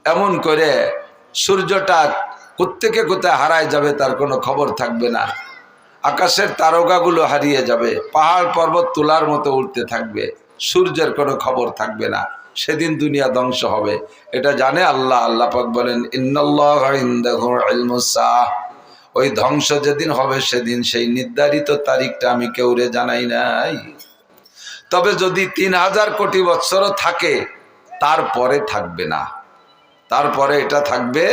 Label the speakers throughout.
Speaker 1: এমন করে সূর্যটা কোত্থেকে কোথায় হারায় যাবে তার কোনো খবর থাকবে না। আকাশের তারকাগুলো হারিয়ে যাবে, পাহাড় পর্বত তুলার মতো উঠতে থাকবে, সূর্যের কোনো খবর থাকবে না। সেদিন দুনিয়া ধ্বংস হবে, এটা জানে আল্লাহ। আল্লাহ পাক বলেন ইন্নাল্লাহা ইনদাহু ইলমুস সাআহ, ওই ধ্বংস যেদিন হবে সেদিন সেই নির্ধারিত তারিখটা আমি কেউরে জানাই নাই। তবে যদি ৩,০০০ কোটি বৎসরও থাকে তারপরে থাকবে না, তারপরে এটা থাকবে।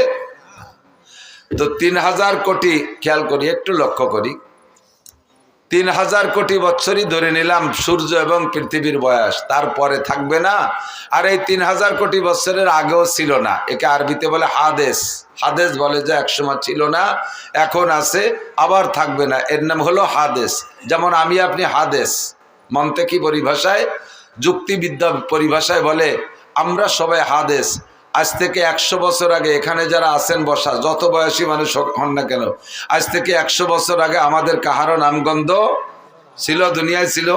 Speaker 1: তো ৩,০০০ কোটি খেয়াল করি, একটু লক্ষ্য করি, ৩,০০০ কোটি বৎসরই ধরে নিলাম সূর্য এবং পৃথিবীর বয়স, তারপরে থাকবে না। আর এই ৩,০০০ কোটি বৎসরের আগেও ছিল না, একে আরবিতে বলে হাদেস। হাদেস বলে যে একসময় ছিল না, এখন আছে, আবার থাকবে না, এর নাম হলো হাদেস। যেমন আমি আপনি হাদেস, মন্তেকি পরিভাষায়, যুক্তিবিদ্যা পরিভাষায় বলে আমরা সবাই হাদেস। আজ থেকে ১০০ বছর আগে এখানে যারা আছেন বসা, যত বয়সী মানুষ হন না কেন, আজ থেকে ১০০ বছর আগে আমাদের কাহারও নামগন্ধ ছিল? দুনিয়ায় ছিল?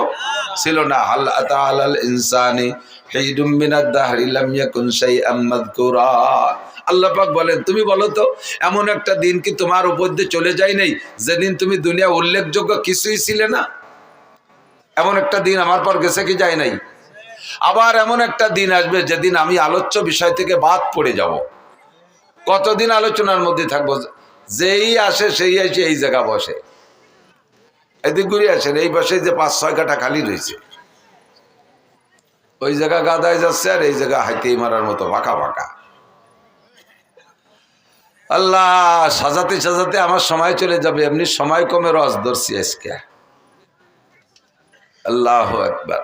Speaker 1: ছিল না। হাল আতা আলাল ইনসানি হিজুম মিনাদ দাহরি লাম ইয়াকুন শাইআম মাযকুরা। আল্লাহ পাক বলেন তুমি বলো তো, এমন একটা দিন কি তোমার উপর দিয়ে চলে যায় নাই যেদিন তুমি দুনিয়া উল্লেখযোগ্য কিছুই ছিলে না? এমন একটা দিন আমার পর গেছে কি যায় নাই? আবার এমন একটা দিন আসবে যেদিন আমি আলোচ্য বিষয় থেকে বাদ পড়ে যাব। কতদিন আলোচনার মধ্যে থাকবো? যেই আসে সেই এসে এই জায়গা বসে, এদিক ঘুরে আসেন, এই পাশে যে ৫-৬ কাঠা খালি রয়েছে, ওই জায়গা গাদায় যাচ্ছে আর এই জায়গা হাইতেই মারার মতো ফাঁকা ফাঁকা। আল্লাহ, সাজাতে সাজাতে আমার সময় চলে যাবে, এমনি সময় কমে রস ধরছি আজকে। আল্লাহু আকবার।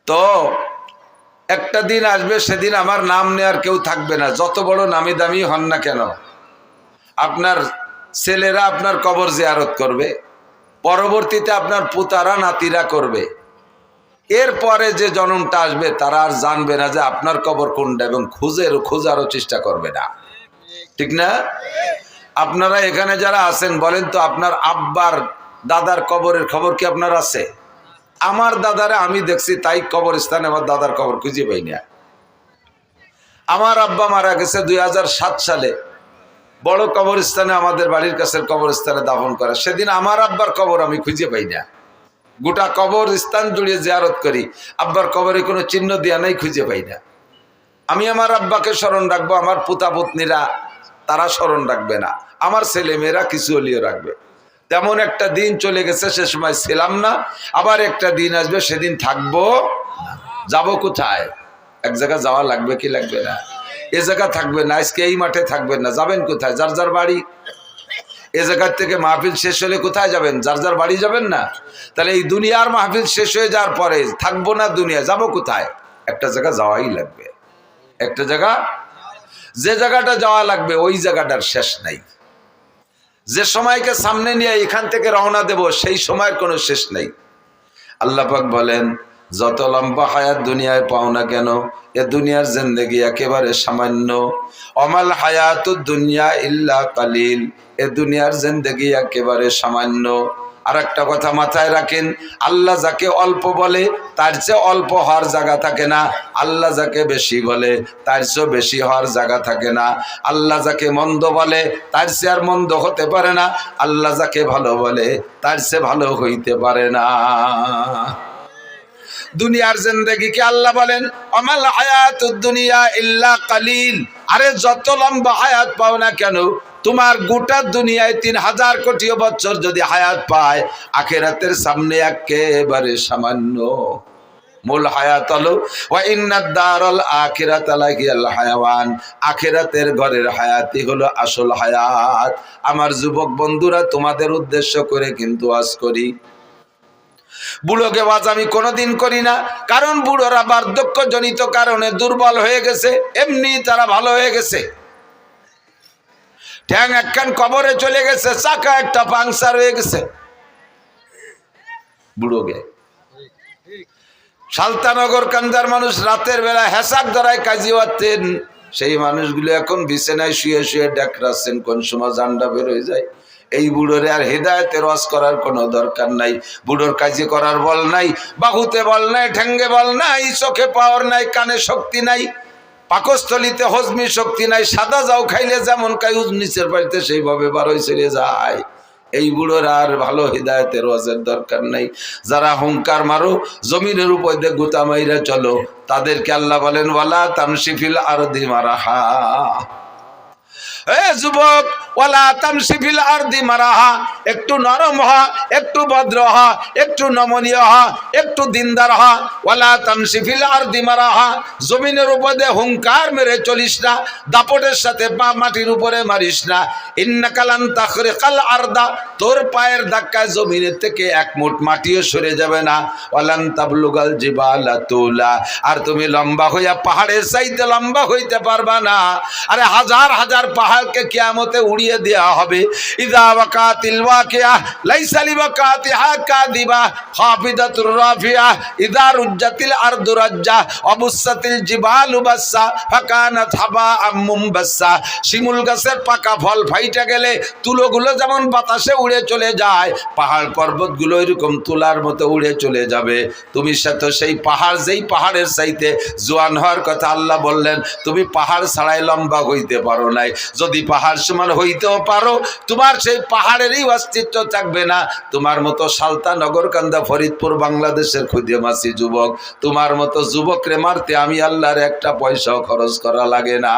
Speaker 1: তো একটা দিন আসবে সেদিন আমার নাম নেওয়ার কেউ থাকবে না, যত বড় নামি দামি হন না কেন। আপনার ছেলেরা আপনার কবর জিয়ারত করবে, পরবর্তীতে আপনার পুতারা নাতিরা করবে, এরপরে যে জন্মটা আসবে তারা আর জানবে না যে আপনার কবর কোনটা, এবং খোঁজারও চেষ্টা করবে না, ঠিক না? আপনারা এখানে যারা আছেন বলেন তো, আপনার আব্বার দাদার কবরের খবর কি আপনার আছে? আমার দাদারে আমি দেখছি তাই কবরস্থানে আমার দাদার কবর খুঁজে পাই না। আমার আব্বা মারা গেছে ২০০৭ সালে, বড় কবরস্থানে আমাদের বাড়ির কাছের কবরস্থানে দাফন করে, সেদিন আমার আব্বার কবর আমি খুঁজে পাই না। গোটা কবরস্থান জুড়ে জিয়ারত করি, আব্বার কবরে কোনো চিহ্ন দেয়া নাই, খুঁজে পাই না। আমি আমার আব্বাকে স্মরণ রাখবো, আমার পুতা পুতনিরা তারা স্মরণ রাখবে না, আমার ছেলে মেয়েরা কিছু হলিও রাখবে। তেমন একটা দিন চলে গেছে, সে সময় ছিলাম না। আবার একটা দিন আসবে, সেদিন থাকবো। যাব কোথায়? এক জায়গা যাওয়া লাগবে কি লাগবে না? এ জায়গা থাকবে না, আজকে এই মাঠে থাকবেন না, যাবেন কোথায়? যার যার বাড়ি। এ জায়গার থেকে মাহফিল শেষ হলে কোথায় যাবেন? যার যার বাড়ি যাবেন না? তাহলে এই দুনিয়ার মাহফিল শেষ হয়ে যাওয়ার পরে থাকবো না দুনিয়া, যাব কোথায়? একটা জায়গা যাওয়াই লাগবে, একটা জায়গা। যে জায়গাটা যাওয়া লাগবে ওই জায়গাটার শেষ নাই। যে সময়কে সামনে নিয়ে এখান থেকে রওনা দেব সেই সময়ের কোনো শেষ নেই। আল্লাহ পাক বলেন যত লম্বা হায়াত দুনিয়ায় পাও না কেন, এ দুনিয়ার জিন্দেগি একেবারে সামান্য। অমাল হায়াতুদ দুনিয়া ইল্লা কালিল, এ দুনিয়ার জিন্দেগি একেবারে সামান্য। আর একটা কথা মাথায় রাখেন, আল্লাহ যাকে অল্প বলে তার চেয়ে অল্প হওয়ার জায়গা থাকে না, আল্লাহ যাকে বেশি বলে তার চেয়ে বেশি হওয়ার জায়গা থাকে না। আল্লাহ যাকে মন্দ বলে তার চেয়ে আর মন্দ হতে পারে না, আল্লাহ যাকে ভালো বলে তার চেয়ে ভালো হইতে পারে না। দুনিয়ার জিন্দেগিকে আল্লাহ বলেন আমাল হায়াতুদ দুনিয়া ইল্লা কালিল। আরে যত লম্বা হায়াত পাও না কেন, তোমার গোটা দুনিয়ায় ৩,০০০ কোটি বছর যদি হায়াত পায়, আখিরাতের সামনে একেবারে সামান্য। মূল হায়াত হলো ওয়া ইন্নাদ দারাল আখিরাতা লাহিয়াল হায়াওয়ান, আখিরাতের ঘরের হায়াতই হলো আসল হায়াত। আমার যুবক বন্ধুরা, তোমাদের উদ্দেশ্য করে কিন্তু আজ করি। বুড়োকে ওয়াজ আমি কোনোদিন করি না, কারণ বুড়োরা বার্ধক্যজনিত কারণে দুর্বল হয়ে গেছে, এমনি তারা ভালো হয়ে গেছে। ঠ্যাং একখান কবরে চলে গেছে, চাকা একটা পাংচার হয়ে গেছে বুড়োকে। সালতানগর কান্দার মানুষ রাতের বেলা হেসাক ধরায় কাজী হতেন, সেই মানুষগুলো এখন বিছানায় শুয়ে শুয়ে ডেকরাচ্ছেন, কোন সময় জান্ডা বের হয়ে যায়। এই বুড়োরে আর হেদায়েতের ওয়াজ করার কোনো দরকার নাই। বুড়োর কাজে করার বল নাই, বাহুতে বল নাই, ঠ্যাঙ্গে বল নাই, চোখে পাওয়ার নাই, কানে শক্তি নাই, পাকস্থলিতে হজমি শক্তি নাই, সাদা যাও খাইলে যেমন খাই নিচের বাড়িতে সেইভাবে বারোই ছেড়ে যায়। এই বুড়োর আর ভালো হিদায়তের ওয়াজের দরকার নাই। যারা হুঙ্কার মারো, জমিনের উপর দিয়ে গুতা মাইরা চলো, তাদেরকে আল্লাহ বলেন ওয়ালা তামশিফিল আরদি মারাহা। এ যুবক, ওয়ালা তামশিফিল আরদি মারাহা, একটু নরম হ, একটু ভদ্র হ, একটু নমনীয় হ, একটু দিনদার হ। ওয়ালা তামশিফিল আরদি মারাহা, জমিনের উপরে হুঙ্কার মেরে চলিস না, দাপটের সাথে পা মাটির উপরে মারিস না। ইন্নাকা লান তাখরিকাল আরদা, তোর পায়ের ধাক্কায় জমিনের থেকে এক মুঠ মাটিও সরে যাবে না। ওয়ালান তাবলুগাল জিবালা তুলা, আর তুমি লম্বা হইয়া পাহাড়ের চাইতে লম্বা হইতে পারবা না। আরে হাজার হাজার পাহাড়কে কিয়ামতে উড়িয়ে দেওয়া হবে। ইযা ওয়াকাতিল ওয়াকিয়া লাইসা লিওয়াকাতিহা কাযিবা খাফিদাতুর রাফিয়া ইযা রুজ্জাতিল আরদু রাজ্জা অবুসাতিল জিবালু বাসসা ফাকানাত হাবাআম মুমবাসসা। শিমুল গাছের পাকা ফল ফাইটা গেলে তুলোগুলো যেমন বাতাসে উড়ে চলে যায়, পাহাড় পর্বতগুলো এরকম তুলার মতো উড়ে চলে যাবে। তুমি সাথে সেই পাহাড়, যেই পাহাড়ের চাইতে জোয়ান হওয়ার কথা আল্লাহ বললেন, তুমি পাহাড় ছাড়াই লম্বা হইতে পারো নাই। যদি পাহাড় সমান হইতেও পারো, তোমার সেই পাহাড়েরই অস্তিত্ব থাকবে না। তোমার মতো সালতা, নগরকান্দা, ফরিদপুর, বাংলাদেশের খুদেমাসি যুবক, তোমার মতো যুবকরে মারতে আমি আল্লাহর একটা পয়সাও খরচ করা লাগে না।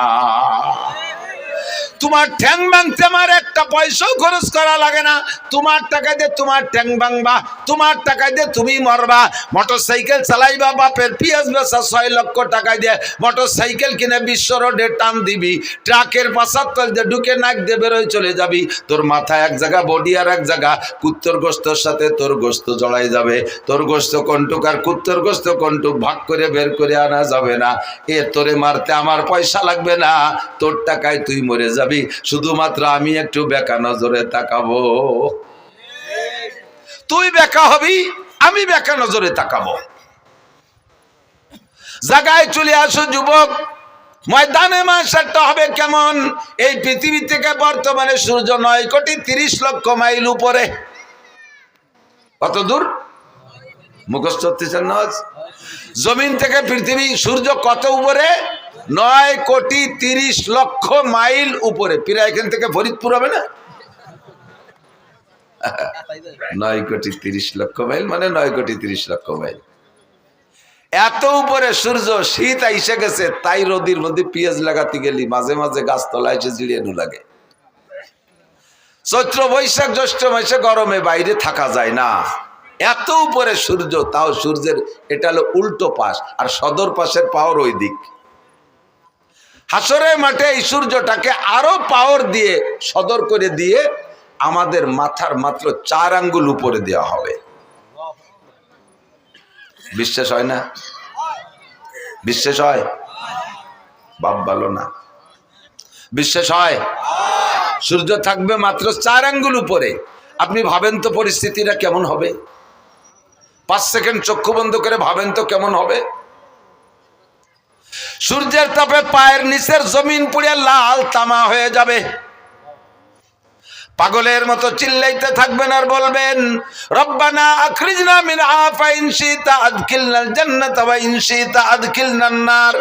Speaker 1: তোমার ঠ্যাং ভাঙতে আমার একটা পয়সাও খরচ করা লাগে না। তোমার টাকা দিয়ে তোমার ঠ্যাং ভাঙবা, তোমার টাকা দিয়ে তুমি মরবা। মোটর সাইকেল চালাইবা, বাপের পিঁয়াজ বেচা 6 লক্ষ টাকা দিয়ে মোটর সাইকেল কিনে বিশ্ব রোডে টান দিবি, ট্রাকের পাশার তল দিয়ে ঢুকে নাক দিয়ে বেরোয় চলে যাবি। তোর মাথা এক জায়গা, বডি আর এক জায়গা, কুত্তর গোস্তর সাথে তোর গোস্ত জড়াই যাবে। তোর গোস্ত কন্টুক আর কুত্তর গোস্ত কন্টুক ভাগ করে বের করে আনা যাবে না। এ তোরে মারতে আমার পয়সা লাগবে না, তোর টাকায় তুই মরে যাবি। শুধুমাত্র আমি একটু বেকা নজরে তাকাবো, তুই বেকা হবি, আমি বেকা নজরে তাকাবো। জায়গায় চলে আসো যুবক, ময়দানে মাশারটা হবে কেমন? এই পৃথিবী থেকে বর্তমানে সূর্য 9,30,00,000 মাইল উপরে। কত দূর মুখস্থ হতেছেন না? জমিন থেকে পৃথিবী, সূর্য কত উপরে? 9,30,00,000 মাইল উপরে। প্রায় এখান থেকে ফরিদপুর হবে না? 9,30,00,000 মাইল মানে 9,30,00,000 মাইল। এত উপরে সূর্য, শীত আইসে গেছে, তাই রোদির মধ্যে পেঁয়াজ লাগাতে গেলি মাঝে মাঝে গাছ তলায় এসে জিড়িয়ানো লাগে। চৈত্র, বৈশাখ, জ্যৈষ্ঠ মাসে গরমে বাইরে থাকা যায় না, এত উপরে সূর্য। তাও সূর্যের এটা হলো উল্টো পাশ, আর সদর পাশের পাওয়ার ওই দিক। হাসরের মাঠে এই সূর্যটাকে আরো পাওয়ার দিয়ে সদর করে দিয়ে আমাদের মাথার মাত্র 4 আঙ্গুল উপরে দেওয়া হবে। বিশ্বাস হয় না? বিশ্বাস হয়? বাপ ভালো না, বিশ্বাস হয়? সূর্য থাকবে মাত্র 4 আঙ্গুল উপরে। আপনি ভাবেন তো পরিস্থিতিটা কেমন হবে? 5 সেকেন্ড চক্ষু বন্ধ করে ভাবেন তো কেমন হবে? সূর্যের তাপে পায়ের নিচের জমিন পুড়ে লাল তামা হয়ে যাবে। পাগলের মতো চিল্লাইতে থাকবেন আর বলবেন, রব্বানা আখরিজনা মিনহা ফাইন শিতা আদখিলনাল জান্নাতা ওয়া ইন শিতা আদখিলনান নার।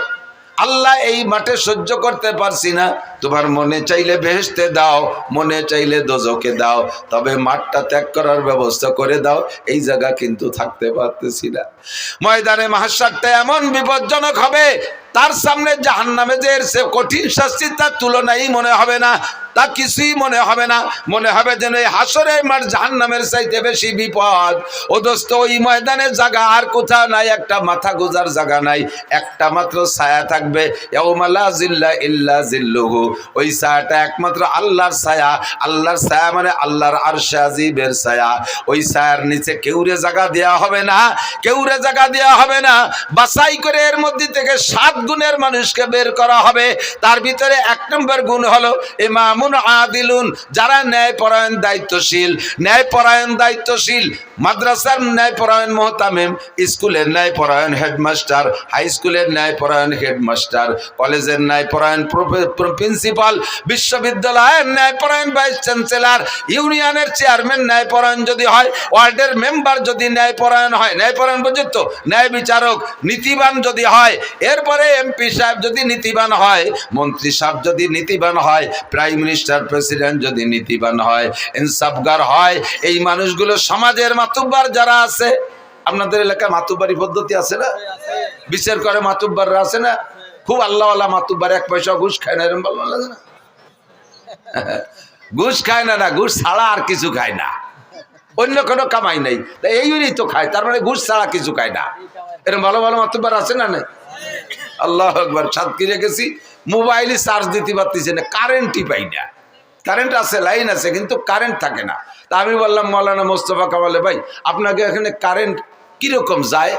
Speaker 1: আল্লাহ, এই মাঠে সহ্য করতে পারছি না, তোমার মনে চাইলে বেহেশতে দাও, মনে চাইলে দোজখে দাও, তবে মাঠটা ত্যাগ করার ব্যবস্থা করে দাও, এই জায়গা কিন্তু থাকতে পারতেছি না। ময়দানে মাহশারটা এমন বিপজ্জনক হবে, তার সামনে জাহান্নামে যে এর চেয়ে কঠিন শাস্তি তার তুলনাই মনে হবে না, তা কিছুই মনে হবে না। মনে হবে যেন এই হাসরের মাঠ জাহান্নামের চাইতে বেশি বিপদ। ও দোস্ত, ওই ময়দানের জায়গা আর কোথাও নাই, একটা মাথা গোজার জায়গা নাই, একটা মাত্র ছায়া থাকবে। ইয়াউমা লা জিল্লা ইল্লা জিল্লুহু, ওই ছায়াটা একমাত্র আল্লাহর ছায়া। আল্লাহর ছায়া মানে আল্লাহর আরশে আজিমের ছায়া। ওই ছায়ার নিচে কেউরে জায়গা দেওয়া হবে না, কেউরে জায়গা দেওয়া হবে না। বাছাই করে এর মধ্যে থেকে 7 গুণের মানুষকে বের করা হবে। তার ভিতরে 1 নম্বর গুণ হলো ইমামুন আদিলুন, যারা ন্যায়পরায়ণ দায়িত্বশীল। ন্যায়পরায়ণ দায়িত্বশীল মাদ্রাসার ন্যায়পরায়ণ মোহতামিম, স্কুলের ন্যায়পরায়ণ হেডমাস্টার, হাই স্কুলের ন্যায়পরায়ণ হেডমাস্টার, কলেজের ন্যায়পরায়ণ প্রিন্সিপাল, বিশ্ববিদ্যালয়ের ন্যায়পরায়ণ ভাইস চ্যান্সেলর, ইউনিয়নের চেয়ারম্যান ন্যায়পরায়ণ যদি হয়, ওয়ার্ডের মেম্বার যদি ন্যায়পরায়ণ হয়, ন্যায়পরায়ণ বুঝতো, ন্যায় বিচারক নীতিবান যদি হয়, এরপরে এমপি সাহেব যদি নীতিবান হয়, মন্ত্রী সাহেব যদি নীতিবান হয়, প্রাইম মিনিস্টার প্রেসিডেন্ট যদি নীতিবান হয়, ইনসাফগার হয়, এই মানুষগুলো সমাজের মাতুব্বার যারা আছে, আপনাদের এলাকায় মাতুব্বারি পদ্ধতি আছে না? বিচার করে মাতুব্বাররা আছে না? খুব আল্লাহওয়ালা মাতুব্বার, এক পয়সা ঘুষ খায় না, এরকম ভালো লাগে না? ঘুষ খায় না, না ঘুষ ছাড়া আর কিছু খায় না, অন্য কোনো কামাই নেই, এইগুলি তো খায়, তার মানে ঘুষ ছাড়া কিছু খায় না। এরকম ভালো ভালো মাতুব্বার আছে না? নাই? আল্লাহ আকবার। সাতক্ষীরা গেছি, মোবাইলে চার্জ দিতে পারতেছে না, কারেন্টই পাই না। কারেন্ট আছে, লাইন আছে, কিন্তু কারেন্ট থাকে না। তা আমি বললাম মৌলানা মোস্তফা কামালে ভাই, আপনাকে এখানে কারেন্ট কিরকম যায়,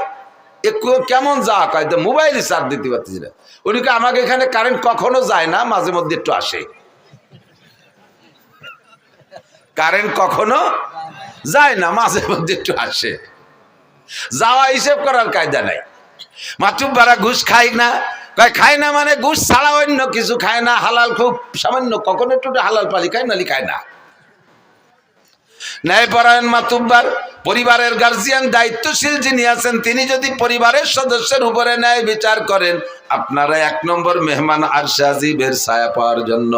Speaker 1: একটু কেমন যা কয়, তো মোবাইলে চার্জ দিতে পারতেছি না। উনিকে আমাকে এখানে কারেন্ট কখনো যায় না, মাঝে মধ্যে একটু আসে। কারেন্ট কখনো যায় না, মাঝে মধ্যে একটু আসে। যাওয়া হিসেব করার কায়দা নাই। মাতুব্বারা ঘুষ খায় না, খায় না মানে ঘুষ ছাড়া অন্য কিছু খায় না, হালাল খুব সামান্য, কখনো একটু হালাল পালি খায়, নালি খায় না। ন্যায়পরায়ণ মাতুব্বার, পরিবারের গার্জিয়ান, দায়িত্বশীল যিনি আছেন, তিনি যদি পরিবারের সদস্যের উপরে ন্যায় বিচার করেন, আপনারা 1 নম্বর মেহমান আরশে আজিমের ছায়া পাওয়ার জন্য।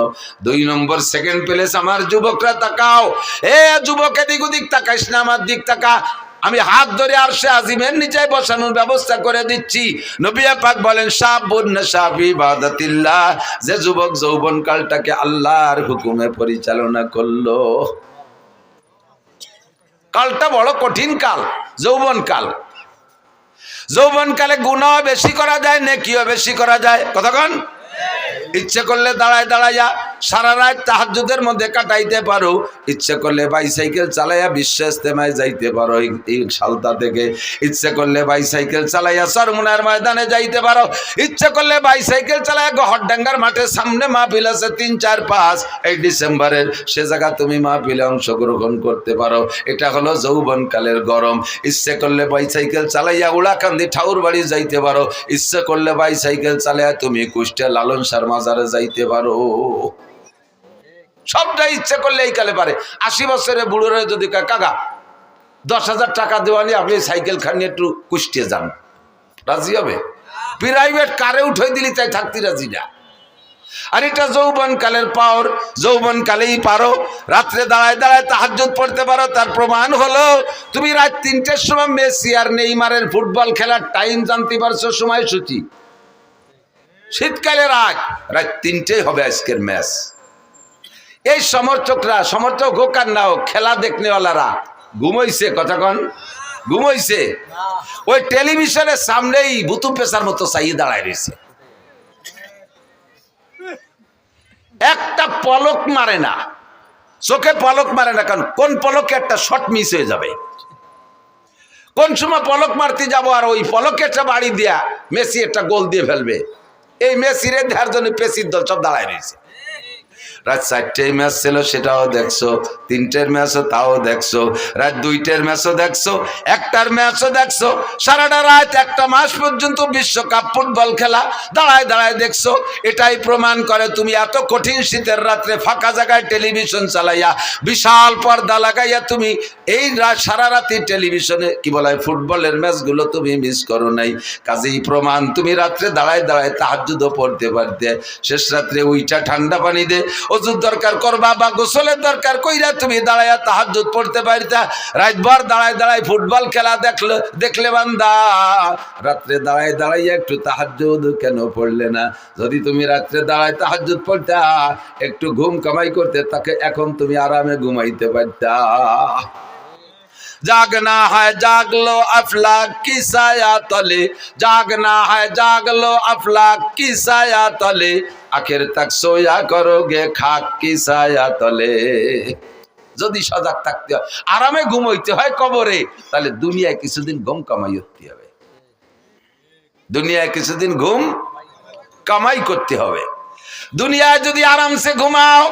Speaker 1: 2 নম্বর সেকেন্ড প্লেস। আমার যুবকরা তাকাও, এ যুবক এদিক ওদিক তাকাইস না, আমার দিক তাকা। আমি হাত ধরে আরশে আজিমের নিচে বসানোর ব্যবস্থা করে দিচ্ছি। নবী পাক বলেন, শাবুন নাশা ফি ইবাদাতিল্লাহ, যে যুবক যৌবনকালটাকে আল্লাহর হুকুমে পরিচালনা করলো। কালটা বড় কঠিন কাল, যৌবনকাল। যৌবনকালে গুনাহ বেশি করা যায়, নেকিও বেশি করা যায়। কতক্ষণ ইচ্ছে করলে দাঁড়ায় দাঁড়াইয়া সারা রাত তাহাজ্জুদের মধ্যে কাটাইতে পারো, ইচ্ছে করলে বাইসাইকেল চালাইয়া বিশ্ব ইজতেমায় যাইতে পারো এই সালতা থেকে, ইচ্ছে করলে বাইসাইকেল চালাইয়া চরমুনার ময়দানে যাইতে পারো, ইচ্ছে করলে বাইসাইকেল চালাইয়া গহরডাঙ্গার মাঠের সামনে মাহফিল আছে 3, 4, 5 এই ডিসেম্বরের, সে জায়গা তুমি মাহফিলে অংশগ্রহণ করতে পারো। এটা হলো যৌবনকালের গরম। ইচ্ছে করলে বাইসাইকেল চালাইয়া উড়াকান্দি ঠাউর বাড়ি যাইতে পারো, ইচ্ছে করলে বাইসাইকেল চালাইয়া তুমি কুষ্টিয়া লালন শাহর মাজারে যাইতে পারো। সবটাই ইচ্ছে করলে এই কালে পারে। 80 বছরের বুড়োরা যদি কাকা 10,000 টাকা দেওয়া নিয়ে আপনি সাইকেল খান নিয়ে একটু কুষ্টিয়ে যান, রাজি হবে? প্রাইভেট কারে উঠে দিলি তাই থাকতে রাজি না। আর এটা যৌবনকালের পাওয়ার, যৌবনকালেই পারো। রাত্রে দাঁড়ায় দাঁড়ায় তাহাজ্জুদ পড়তে পারো। তার প্রমাণ হলো তুমি রাত 3টের সময় মেসি আর নেইমারের ফুটবল খেলার টাইম জানতে পারছো, সময়সূচি। শীতকালের রাত 3টেই হবে আজকের ম্যাচ। এই সমর্থক হোক আর না হোক, খেলা দেখনেওয়ালারা ঘুমাইছে। কতক্ষণ ঘুমাইছে? ওই টেলিভিশনের সামনেই বুতু পেশার মতো চাইয়ে দাঁড়ায় রয়েছে, একটা পলক মারে না, চোখে পলক মারে না। কারণ কোন পলকে একটা শট মিস হয়ে যাবে, কোন সময় পলক মারতে যাবো আর ওই পলকে একটা বাড়ি দিয়া মেসি একটা গোল দিয়ে ফেলবে। এই মেসিরে দেওয়ার জন্য পেসির দল সব দাঁড়ায় রয়েছে। রাত 4টের ম্যাচ ছিল, সেটাও দেখছো, 3টের ম্যাচও তাও দেখছো, রাত 2টের ম্যাচও দেখছো, 1টার ম্যাচও দেখছো, সারাটা রাত 1টা মাস পর্যন্ত বিশ্বকাপ ফুটবল খেলা দাঁড়ায় দাঁড়ায় দেখছো। এটাই প্রমাণ করে তুমি এত কঠিন শীতের রাত্রে ফাঁকা জায়গায় টেলিভিশন চালাইয়া বিশাল পর্দা লাগাইয়া তুমি এই সারা রাতে টেলিভিশনে কি বলা হয় ফুটবলের ম্যাচগুলো তুমি মিস করো নাই। কাজেই প্রমাণ তুমি রাত্রে দাঁড়ায় দাঁড়ায় তাহাজ্জুদও পড়তে পারতে। শেষ রাত্রে উইটা ঠান্ডা পানি দে ওযুর দরকার করবা বা গোসলের দরকার কইরা তুমি দাঁড়ায়া তাহাজ্জুদ পড়তে পারতা। রাতভর দাঁড়ায় দাঁড়ায় ফুটবল খেলা দেখলে বান্দা, রাত্রে দাঁড়ায় দাঁড়াইয়া একটু তাহাজ্জুদ কেন পড়লে না? যদি তুমি রাত্রে দাঁড়ায় তাহাজ্জুদ পড়তা, একটু ঘুম কামাই করতে, তাকে এখন তুমি আরামে ঘুমাইতে পারতা। जागना है जाग लो अफलाक की साया तले, जागना है जाग लो अफलाक की साया तले, आखिर तक सोया करोगे खाक की साया तले। যদি সজাগ থাকতে হয়, আরামে ঘুমাইতে হয় কবরে, তাহলে দুনিয়ায় কিছুদিন ঘুম কামাই করতে হবে, দুনিয়ায় কিছুদিন ঘুম কামাই করতে হবে। দুনিয়ায় যদি আরামসে ঘুমাও,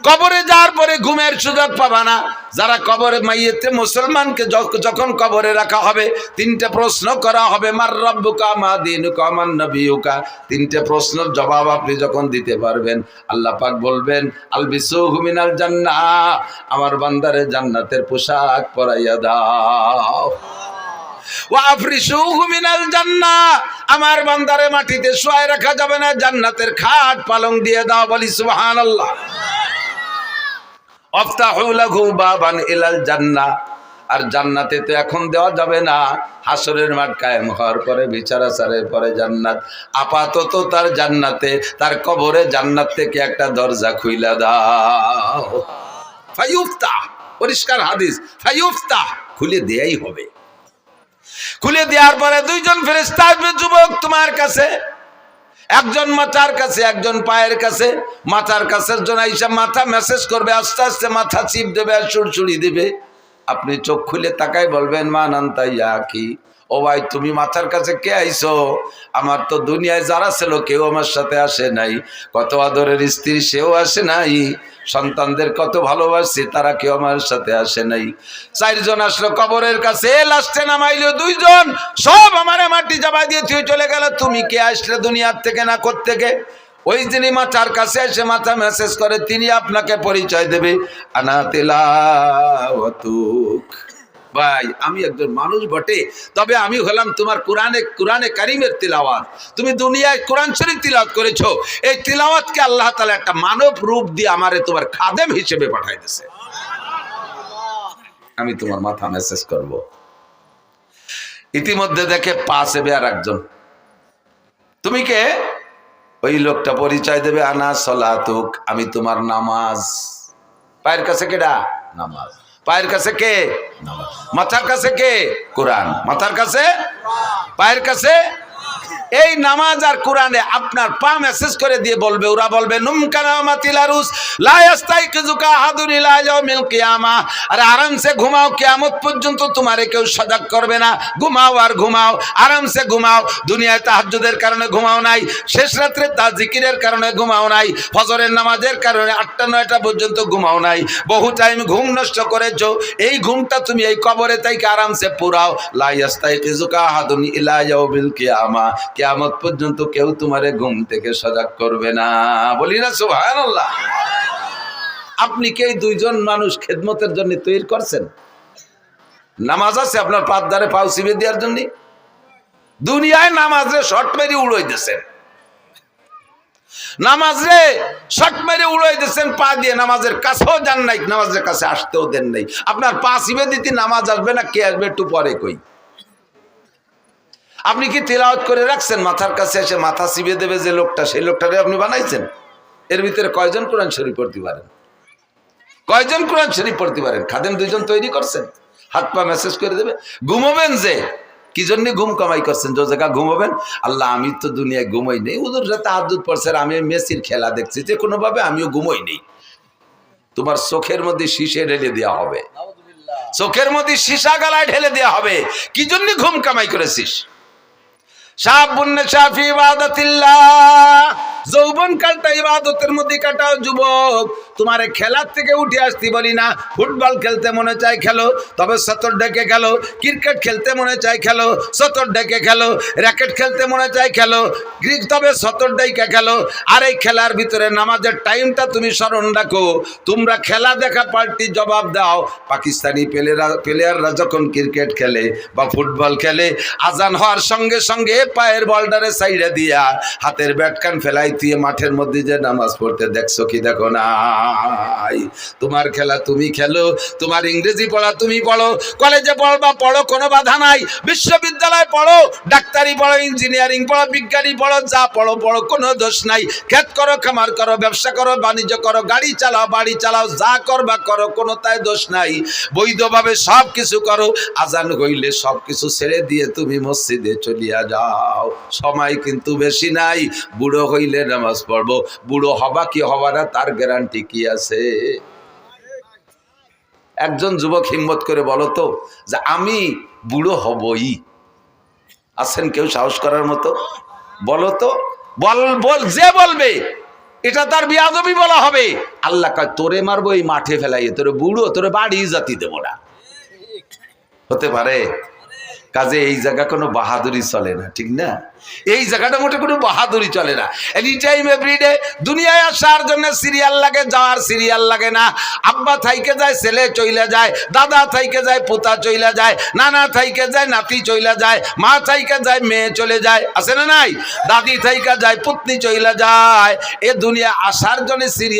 Speaker 1: কবরে যাওয়ার পরে ঘুমের সুযোগ পাবা না। যারা কবরে মাইয়েতে মুসলমানকে যখন কবরে রাখা হবে, তিনটে প্রশ্ন করা হবে, মার রাব্বুকা মা দীনুকা মান নবিয়ুকা। তিনটে প্রশ্নের জবাব আপনি যখন দিতে পারবেন, আল্লাহ পাক বলবেন আলবিসুহু মিনাল জান্নাহ, আমার বান্দারে জান্নাতের পোশাক পরাইয়া দাও। ওয়া আফরিশুহু মিনাল জান্নাহ, আমার বান্দারে মাটিতে শুয়ায় রাখা যাবে না, জান্নাতের খাট পালং দিয়ে দাও। বলি সুবহানাল্লাহ। আফতাহু লাহু বাবান ইলাল জান্নাহ, আর জান্নাতে তো এখন দেওয়া যাবে না, হাসরের মাঠ কায়েম হওয়ার পরে, বিচার আচারের পরে জান্নাত। আপাতত তার জান্নাতে, তার কবরে জান্নাত থেকে একটা দরজা খুইলা দাও। ফায়ুফতাহ, পরিষ্কার হাদিস, ফায়ুফতাহ, খুলে দেয়াই হবে। খুলে দেওয়ার পরে দুইজন ফেরেশতা আসবে, যুবক তোমার কাছে, একজন মাথার কাছে, একজন পায়ের কাছে। মাথার কাছের জন্য এইসব মাথা মেসেজ করবে, আস্তে আস্তে মাথা চিপ দেবে আর সুড়সুড়ি দেবে। আপনি চোখ খুলে তাকাই বলবেন মান আনতা ইয়া কি, ও ভাই তুমি মাথার কাছে কে আইছো? আমার তো দুনিয়ায় যারা ছিল কেউ আমার সাথে আসে নাই, কত আদরের স্ত্রী সেও আসে নাই, সন্তানদের কত ভালোবাসি তারা কেউ আমার সাথে আসে নাই। চারজন আসলো কবরের কাছে, লাস্টে নামাইলো দুইজন, সব আমারে মাটি চাপা দিয়ে তুই চলে গেল। তুমি কে আসলে দুনিয়ার থেকে না কোত্থেকে? ওই যিনি মাথার কাছে এসে মাথা মেসেজ করে, তিনি আপনাকে পরিচয় দেবে, আনা তিলাওয়াতুক। ভাই আমি একজন মানুষ বটে, তবে আমি হলাম তোমার কোরআনে কারিমের তিলাওয়াত। তুমি দুনিয়ায় কোরআন শরীফ তিলাওয়াত করেছো, এই তিলাওয়াতকে আল্লাহ তাআলা একটা মানব রূপ দিয়ে আমারে তোমার খাদেম হিসেবে পাঠাই দিয়েছে। আমি তোমার মাথা মেসেজ করব। ইতিমধ্যে দেখে পাশে আর একজন, তুমি কে? ওই লোকটা পরিচয় দেবে, আনা সলাতুক, আমি তোমার নামাজ। পায়ের কাছে কেডা? নামাজ। পায়ের কাছে কে? নামাজ। মাথার কাছে কে? কোরআন। মাথার কাছে, পায়ের কাছে এই নামাজ আর কোরআনে আপনার পা মেসেজ করে দিয়ে বলবে, ওরা বলবে নুমকানামাতিলারুস লা ইয়াস্তাইকিজুকা আহাদুন ইলা ইয়াউমিল কিয়ামা, আরে আরামসে ঘুমাও, কিয়ামত পর্যন্ত তোমারে কেউ সজাগ করবে না, ঘুমাও আর ঘুমাও, আরামসে ঘুমাও। দুনিয়ায় তাহাজ্জুদের কারণে ঘুমাও নাই, শেষ রাত্রে তাজিকিরের কারণে ঘুমাও নাই, ফজরের নামাজের কারণে 8টা-9টা পর্যন্ত ঘুমাও নাই, বহু টাইম ঘুম নষ্ট করেছো। এই ঘুমটা তুমি এই কবরে থেকে আরামসে পুরাও। লা ইয়াস্তাইকিজুকা আহাদুন ইলা ইয়াউমিল কিয়ামা, কিয়ামত পর্যন্ত কেউ তোমারে ঘুম থেকে সজাগ করবে না। বলি না সুবহানাল্লাহ। আপনি কি এই দুইজন মানুষ খেদমতের জন্য তৈরি করছেন? নামাজ আছে আপনার পাঁচ ধারে পাও চিবে দেওয়ার জন্য? দুনিয়ায় নামাজ রে শর্ট মেরে উড়াই দিয়েছেন, নামাজ রে শর্ট মেরে উড়াই দিয়েছেন পা দিয়ে, নামাজের কাছেও যান নাই, নামাজের কাছে আসতেও দেন নাই। আপনার পা চিবে দিতে নামাজ আসবে না, কে আসবে একটু পরে কই। আপনি কি তিলাওয়াত করে রাখছেন? মাথার কাছে এসে মাথা চিবিয়ে দেবে যে লোকটা, সেই লোকটারে আপনি বানাইছেন? এর ভিতরে কয়জন কোরআন শরীফ পড়তে পারেন? কয়জন কোরআন শরীফ পড়তে পারেন? খাদেম দুইজন তৈরি করছেন, হাত পা মেসেজ করে দেবে। ঘুমাবেন যে কি জন্য ঘুম কামাই করছেন? যে জায়গা ঘুমাবেন, আল্লাহ আমি তো দুনিয়ায় ঘুমাই নেই, ওদের সাথে তাহাজ্জুদ পড়ছেন, আমি মেসির খেলা দেখছি, যে কোনো ভাবে আমিও ঘুমাই নেই। তোমার চোখের মধ্যে শীশে ঢেলে দেওয়া হবে, চোখের মধ্যে সীসা গালায় ঢেলে দেওয়া হবে। কি জন্য ঘুম কামাই করেছিস? যৌবন কালটা ইবাদতের মধ্যে কাটাও যুবক। তোমারে খেলার থেকে উঠে আসতে বলি না। ফুটবল খেলতে মনে চাই খেলো, তবে সতর ডেকে খেলো। ক্রিকেট খেলতে মনে চাই খেলো, সতর ডেকে খেলো। র্যাকেট খেলতে মনে চাই খেলো, তবে সতর ডেকে খেলো। আর এই খেলার ভিতরে নামাজের টাইমটা তুমি স্মরণ রাখো। তোমরা খেলা দেখা পাল্টি জবাব দাও। পাকিস্তানি প্লেয়াররা যখন ক্রিকেট খেলে বা ফুটবল খেলে, আজান হওয়ার সঙ্গে সঙ্গে পায়ের বলটারে সাইডে দিয়া হাতের ব্যাটকান ফেলাই দিয়ে মাঠের মধ্যে যে নামাজ পড়তে দেখছো কি? দেখো না। তোমার খেলা তুমি খেলো, তোমার ইংরেজি পড়া তুমি পড়ো, কলেজে পড়বা পড়ো, কোনো বাধা নাই। বিশ্ববিদ্যালয় পড়ো, ডাক্তারি পড়ো, ইঞ্জিনিয়ারিং পড়ো, বিজ্ঞানী পড়ো, যা পড়ো পড়ো, কোনো দোষ নাই। ক্ষেত করো, খামার করো, ব্যবসা করো, বাণিজ্য করো, গাড়ি চালাও, বাড়ি চালাও, যা করবা করো, কোনো তাই দোষ নাই। বৈধভাবে সব কিছু করো। আজান হইলে সব কিছু ছেড়ে দিয়ে তুমি মসজিদে চলিয়া যাও। সময় কিন্তু বেশি নাই, বুড়ো হইলে নামাজ পড়বো। বুড়ো হবা কি হবা না তার গ্যারান্টি কি আছে? একজন যুবক হিম্মত করে বলো তো যে আমি বুড়ো হবই। আছেন কেউ সাহস করার মতো? বলো তো, বল যে বলবে এটা তার বিয়াদবি বলা হবে। আল্লাহ কয় তোরে মারবো এই মাঠে ফেলাইয়ে, তোরে বুড়ো, তোরে বাড়ি জাতি দেবো না। হতে পারে? কাজে এই জায়গা কোনো বাহাদুরি চলে না, ঠিক না? এই জায়গাটা মোটে কোনো বাহাদুরি চলে না। এনি টাইম এভরিডে দুনিয়ায় আসার জন্য সিরিয়াল লাগে, যাওয়ার সিরিয়াল লাগে না। আব্বা থাইকে যায় ছেলে চইলা যায়, দাদা থাইকে যায় পোতা চইলা যায়, নানা থাইকে যায় নাতি চইলা যায়, মা থাইকে যায় মেয়ে চলে যায়, আছে না নাই? দাদি থাইকে যায় পুতনি চইলা যায়। এ দুনিয়া আসার জন্য সিরিয়াল